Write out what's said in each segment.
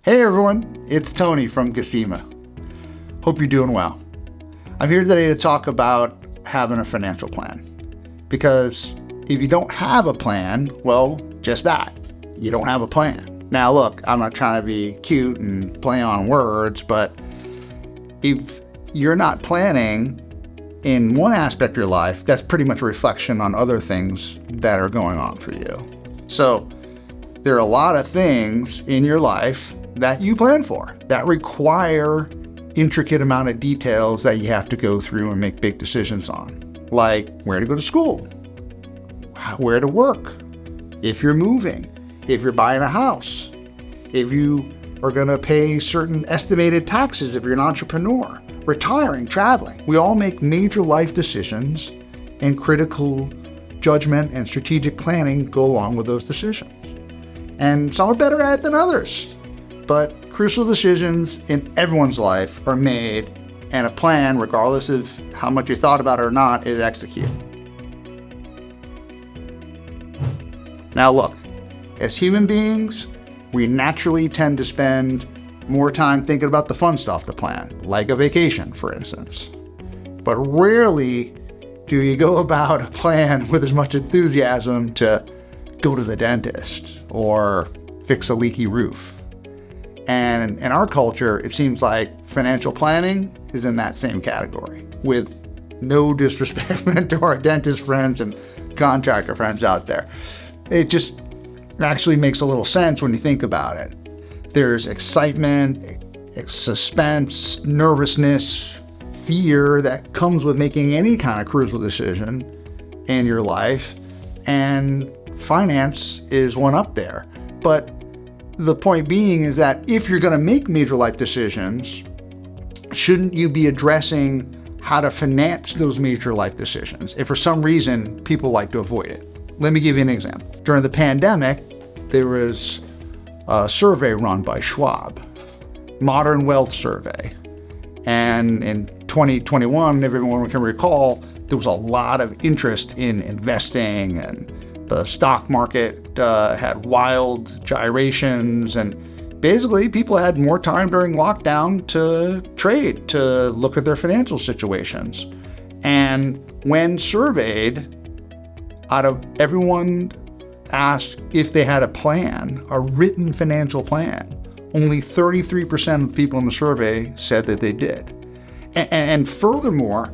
Hey everyone, it's Tony from Gasima. Hope you're doing well. I'm here today to talk about having a financial plan. Because if you don't have a plan, well, just that. You don't have a plan. Now look, I'm not trying to be cute and play on words, but if you're not planning in one aspect of your life, that's pretty much a reflection on other things that are going on for you. So there are a lot of things in your life that you plan for that require intricate amount of details that you have to go through and make big decisions on, like where to go to school, where to work, if you're moving, if you're buying a house, if you are going to pay certain estimated taxes if you're an entrepreneur, retiring, traveling. We all make major life decisions, and critical judgment and strategic planning go along with those decisions. And some are better at it than others. But crucial decisions in everyone's life are made, and a plan, regardless of how much you thought about it or not, is executed. Now look, as human beings, we naturally tend to spend more time thinking about the fun stuff to plan, like a vacation, for instance. But rarely do you go about a plan with as much enthusiasm to go to the dentist or fix a leaky roof. And in our culture, it seems like financial planning is in that same category, with no disrespect to our dentist friends and contractor friends out there. It just actually makes a little sense when you think about it. There's excitement, suspense, nervousness, fear that comes with making any kind of crucial decision in your life, and finance is one up there. But the point being is that if you're going to make major life decisions, shouldn't you be addressing how to finance those major life decisions if for some reason people like to avoid it? Let me give you an example. During the pandemic, there was a survey run by Schwab, Modern Wealth Survey. And in 2021, everyone can recall, there was a lot of interest in investing, and the stock market had wild gyrations, and basically people had more time during lockdown to trade, to look at their financial situations. And when surveyed, out of everyone asked if they had a plan, a written financial plan, only 33% of the people in the survey said that they did. And furthermore,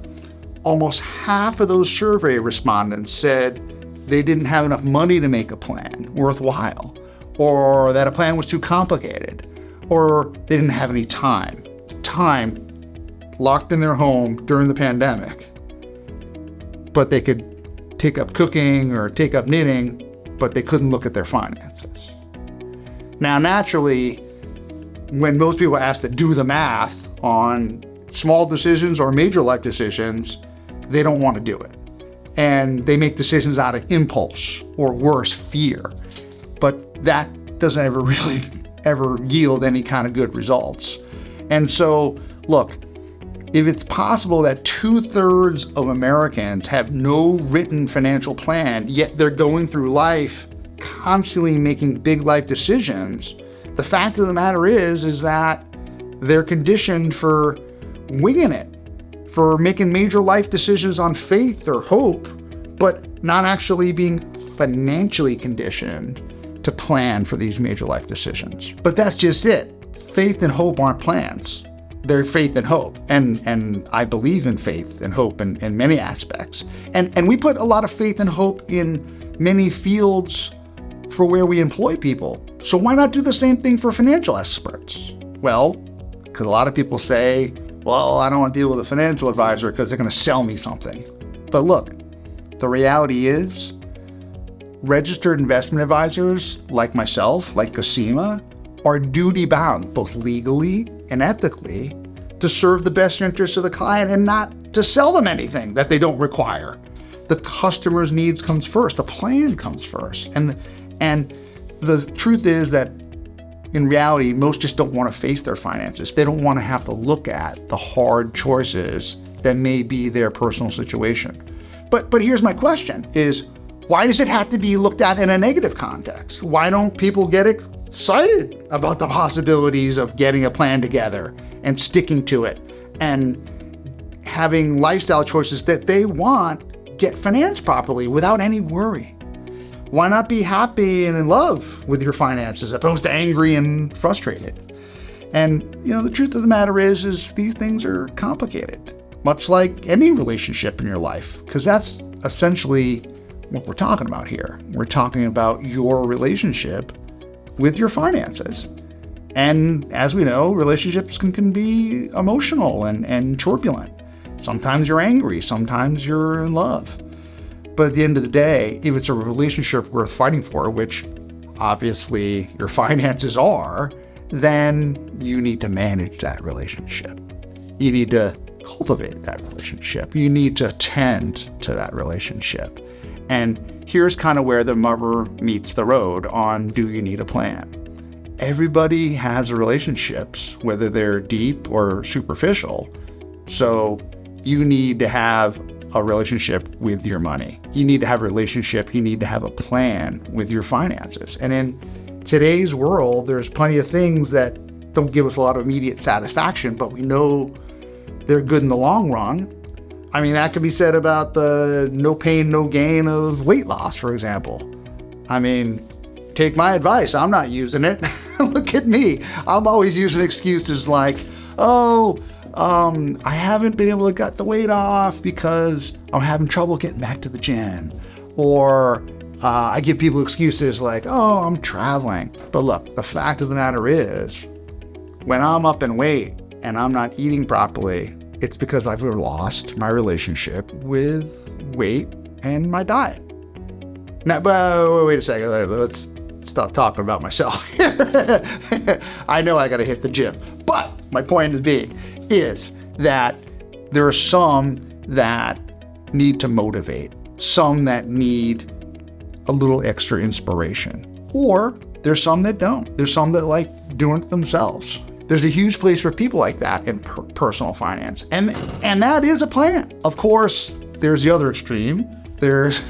almost half of those survey respondents said they didn't have enough money to make a plan worthwhile, or that a plan was too complicated, or they didn't have any time. Time locked in their home during the pandemic, but they could take up cooking or take up knitting, but they couldn't look at their finances. Now, naturally, when most people are asked to do the math on small decisions or major life decisions, they don't want to do it. And they make decisions out of impulse, or worse, fear. But that doesn't ever yield any kind of good results. And so, look, if it's possible that 2/3 of Americans have no written financial plan, yet they're going through life constantly making big life decisions, the fact of the matter is that they're conditioned for winging it, for making major life decisions on faith or hope, but not actually being financially conditioned to plan for these major life decisions. But that's just it. Faith and hope aren't plans. They're faith and hope. And I believe in faith and hope in many aspects. And we put a lot of faith and hope in many fields for where we employ people. So why not do the same thing for financial experts? Well, because a lot of people say, well, I don't want to deal with a financial advisor because they're going to sell me something. But look, the reality is, registered investment advisors like myself, like Gasima, are duty-bound, both legally and ethically, to serve the best interests of the client and not to sell them anything that they don't require. The customer's needs comes first. The plan comes first. And the truth is that in reality, most just don't want to face their finances. They don't want to have to look at the hard choices that may be their personal situation. But here's my question is, why does it have to be looked at in a negative context? Why don't people get excited about the possibilities of getting a plan together and sticking to it and having lifestyle choices that they want get financed properly without any worry. Why not be happy and in love with your finances as opposed to angry and frustrated? And, the truth of the matter is these things are complicated, much like any relationship in your life, because that's essentially what we're talking about here. We're talking about your relationship with your finances. And as we know, relationships can be emotional and turbulent. Sometimes you're angry, sometimes you're in love. But at the end of the day, if it's a relationship worth fighting for, which obviously your finances are, then you need to manage that relationship. You need to cultivate that relationship. You need to tend to that relationship. And here's kind of where the rubber meets the road on, do you need a plan? Everybody has relationships, whether they're deep or superficial. So you need to have a relationship with your money. You need to have a relationship. You need to have a plan with your finances. And in today's world, there's plenty of things that don't give us a lot of immediate satisfaction, but we know they're good in the long run. I mean, that could be said about the no pain, no gain of weight loss, for example. I mean, take my advice. I'm not using it. Look at me. I'm always using excuses like, I haven't been able to get the weight off because I'm having trouble getting back to the gym. Or I give people excuses like, I'm traveling. But look, the fact of the matter is, when I'm up in weight and I'm not eating properly, it's because I've lost my relationship with weight and my diet. Now, but wait a second. Let's stop talking about myself. I know I got to hit the gym. But my point is that there are some that need to motivate, some that need a little extra inspiration, or there's some that don't. There's some that like doing it themselves. There's a huge place for people like that in personal finance. And that is a plan. Of course, there's the other extreme. There's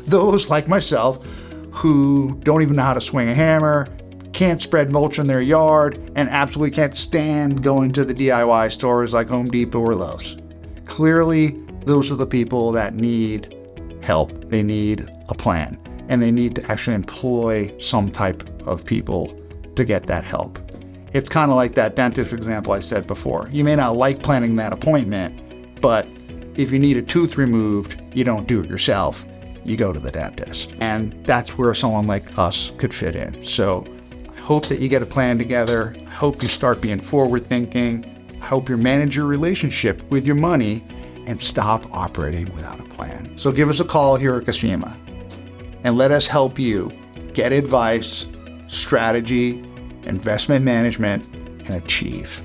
those like myself who don't even know how to swing a hammer, can't spread mulch in their yard, and absolutely can't stand going to the DIY stores like Home Depot or Lowe's. Clearly, those are the people that need help. They need a plan, and they need to actually employ some type of people to get that help. It's kind of like that dentist example I said before. You may not like planning that appointment, but if you need a tooth removed, you don't do it yourself. You go to the dentist. And that's where someone like us could fit in. So I hope that you get a plan together. I hope you start being forward thinking. I hope you manage your relationship with your money and stop operating without a plan. So give us a call here at Gasima and let us help you get advice, strategy, investment management, and achieve.